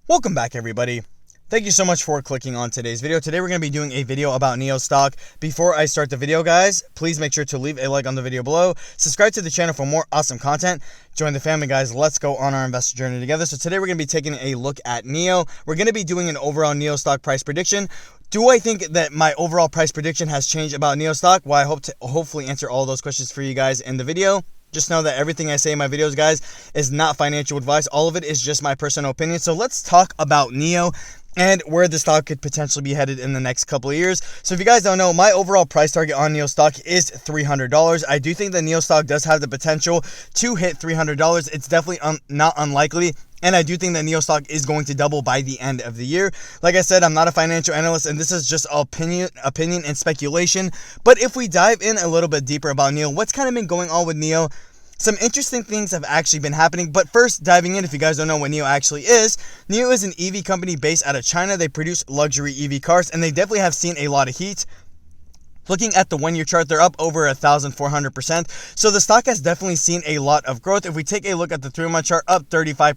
Welcome back, everybody. Thank you so much for clicking on today's video. Today we're going to be doing a video about NIO stock. Before I start the video, guys, please make sure to leave a like on the video below. Subscribe to the channel for more awesome content. Join the family, guys. Let's go on our investor journey together. So today we're going to be taking a look at NIO. We're going to be doing an overall NIO stock price prediction. Do I think that my overall price prediction has changed about NIO stock? Well, I hope to hopefully answer all those questions for you guys in the video. Just know that everything I say in my videos, guys, is not financial advice. All of it is just my personal opinion. So let's talk about NIO and where the stock could potentially be headed in the next couple of years. So if you guys don't know, my overall price target on NIO stock is $300. I do think that NIO stock does have the potential to hit $300. It's definitely not unlikely. And I do think that NIO stock is going to double by the end of the year. Like I said, I'm not a financial analyst, and this is just opinion and speculation. But if we dive in a little bit deeper about NIO, what's kind of been going on with NIO? Some interesting things have actually been happening. But first, diving in, if you guys don't know what NIO actually is, NIO is an EV company based out of China. They produce luxury EV cars, and they definitely have seen a lot of heat. Looking at the 1-year chart, they're up over 1,400%. So the stock has definitely seen a lot of growth. If we take a look at the 3-month chart, up 35%.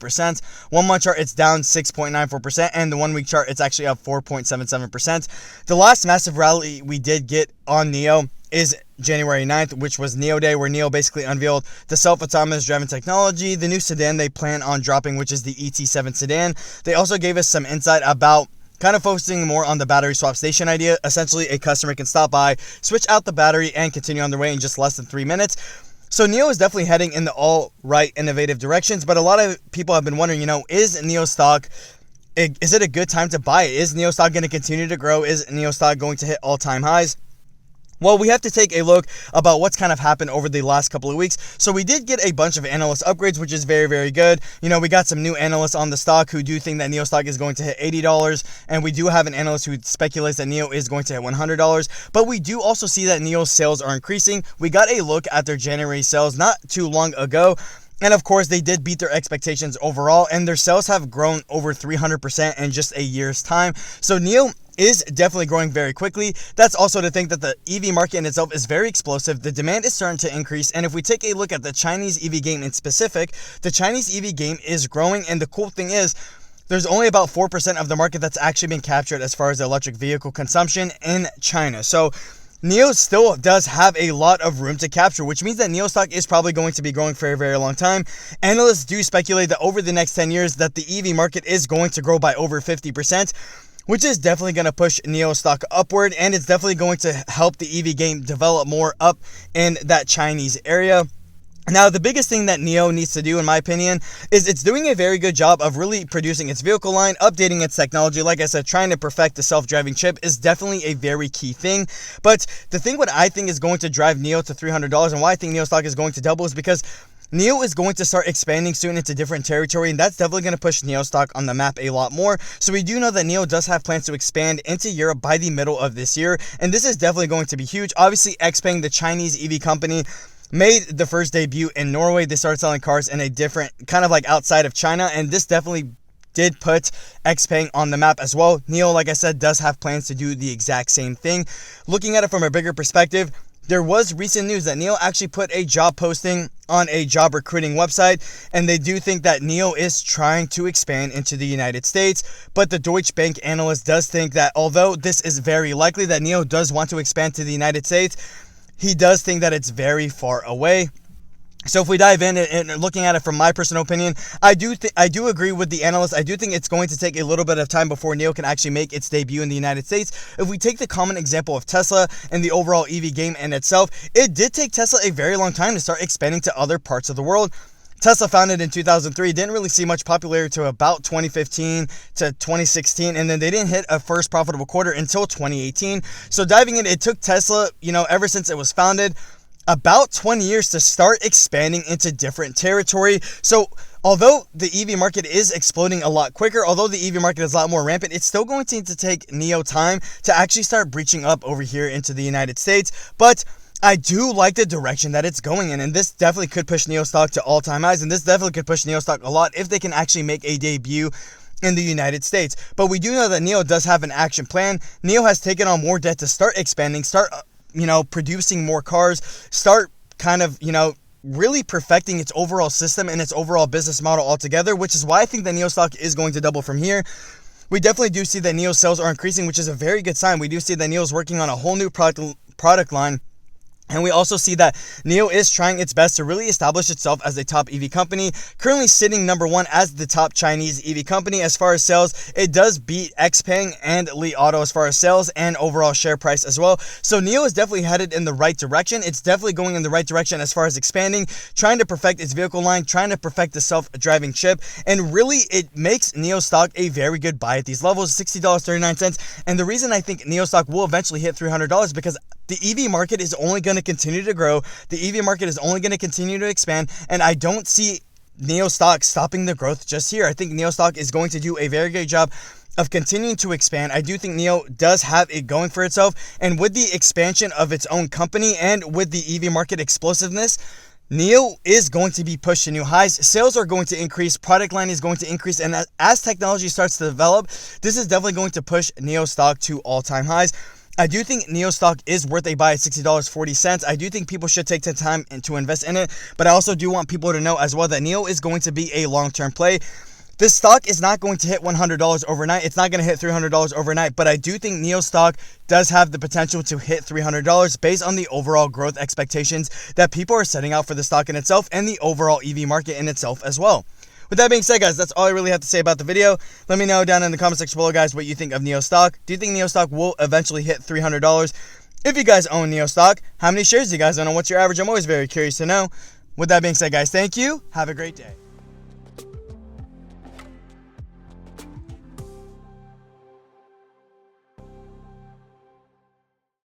1-month chart, it's down 6.94%. And the 1-week chart, it's actually up 4.77%. The last massive rally we did get on NIO is January 9th, which was NIO Day, where NIO basically unveiled the self-autonomous driving technology, the new sedan they plan on dropping, which is the ET7 sedan. They also gave us some insight about kind of focusing more on the battery swap station idea. Essentially, a customer can stop by, switch out the battery, and continue on their way in just less than 3 minutes. So NIO is definitely heading in the all right, innovative directions. But a lot of people have been wondering, is NIO stock, is it a good time to buy it? Is NIO stock going to continue to grow? Is NIO stock going to hit all-time highs? Well, we have to take a look about what's kind of happened over the last couple of weeks. So we did get a bunch of analyst upgrades, which is very, very good. We got some new analysts on the stock who do think that NIO stock is going to hit $80. And we do have an analyst who speculates that NIO is going to hit $100. But we do also see that NIO sales are increasing. We got a look at their January sales not too long ago. And of course, they did beat their expectations overall, and their sales have grown over 300% in just a year's time. So NIO is definitely growing very quickly. That's also to think that the EV market in itself is very explosive. The demand is starting to increase. And if we take a look at the Chinese EV game in specific, the Chinese EV game is growing. And the cool thing is, there's only about 4% of the market that's actually been captured as far as electric vehicle consumption in China. So NIO still does have a lot of room to capture, which means that NIO stock is probably going to be growing for a very long time. Analysts do speculate that over the next 10 years that the EV market is going to grow by over 50%, which is definitely going to push NIO stock upward, and it's definitely going to help the EV game develop more up in that Chinese area. Now, the biggest thing that NIO needs to do, in my opinion, is it's doing a very good job of really producing its vehicle line, updating its technology. Like I said, trying to perfect the self-driving chip is definitely a very key thing. But the thing what I think is going to drive NIO to $300 and why I think NIO stock is going to double is because NIO is going to start expanding soon into different territory, and that's definitely going to push NIO stock on the map a lot more. So we do know that NIO does have plans to expand into Europe by the middle of this year, and this is definitely going to be huge. Obviously, XPeng, the Chinese EV company, made the first debut in Norway. They started selling cars in a different, kind of like outside of China, and this definitely did put XPeng on the map as well. NIO, like I said, does have plans to do the exact same thing. Looking at it from a bigger perspective, there was recent news that NIO actually put a job posting on a job recruiting website, and they do think that NIO is trying to expand into the United States. But the Deutsche Bank analyst does think that although this is very likely that NIO does want to expand to the United States, he does think that it's very far away. So if we dive in and looking at it from my personal opinion, I do agree with the analyst. I do think it's going to take a little bit of time before NIO can actually make its debut in the United States. If we take the common example of Tesla and the overall EV game in itself, it did take Tesla a very long time to start expanding to other parts of the world. Tesla, founded in 2003, didn't really see much popularity to about 2015 to 2016, and then they didn't hit a first profitable quarter until 2018. So diving in, it took Tesla, ever since it was founded, about 20 years to start expanding into different territory. So although the EV market is exploding a lot quicker, although the EV market is a lot more rampant, it's still going to need to take NIO time to actually start breaching up over here into the United States. But I do like the direction that it's going in, and this definitely could push NIO stock to all-time highs, and this definitely could push NIO stock a lot if they can actually make a debut in the United States. But we do know that NIO does have an action plan. NIO has taken on more debt to start expanding, start producing more cars, start kind of, really perfecting its overall system and its overall business model altogether, which is why I think that NIO stock is going to double from here. We definitely do see that NIO sales are increasing, which is a very good sign. We do see that NIO is working on a whole new product line. And we also see that NIO is trying its best to really establish itself as a top EV company, currently sitting number 1 as the top Chinese EV company. As far as sales, it does beat XPeng and Li Auto as far as sales and overall share price as well. So NIO is definitely headed in the right direction. It's definitely going in the right direction as far as expanding, trying to perfect its vehicle line, trying to perfect the self-driving chip, and really it makes NIO stock a very good buy at these levels, $60.39. And the reason I think NIO stock will eventually hit $300 because the EV market is only going to continue to grow. The EV market is only going to continue to expand. And I don't see NIO stock stopping the growth just here. I think NIO stock is going to do a very good job of continuing to expand. I do think NIO does have it going for itself. And with the expansion of its own company and with the EV market explosiveness, NIO is going to be pushed to new highs. Sales are going to increase. Product line is going to increase. And as technology starts to develop, this is definitely going to push NIO stock to all-time highs. I do think NIO stock is worth a buy at $60.40. I do think people should take the time to invest in it, but I also do want people to know as well that NIO is going to be a long-term play. This stock is not going to hit $100 overnight. It's not going to hit $300 overnight, but I do think NIO stock does have the potential to hit $300 based on the overall growth expectations that people are setting out for the stock in itself and the overall EV market in itself as well. With that being said, guys, that's all I really have to say about the video. Let me know down in the comment section below, guys, what you think of NIO stock. Do you think NIO stock will eventually hit $300? If you guys own NIO stock, how many shares do you guys own and what's your average? I'm always very curious to know. With that being said, guys, thank you. Have a great day.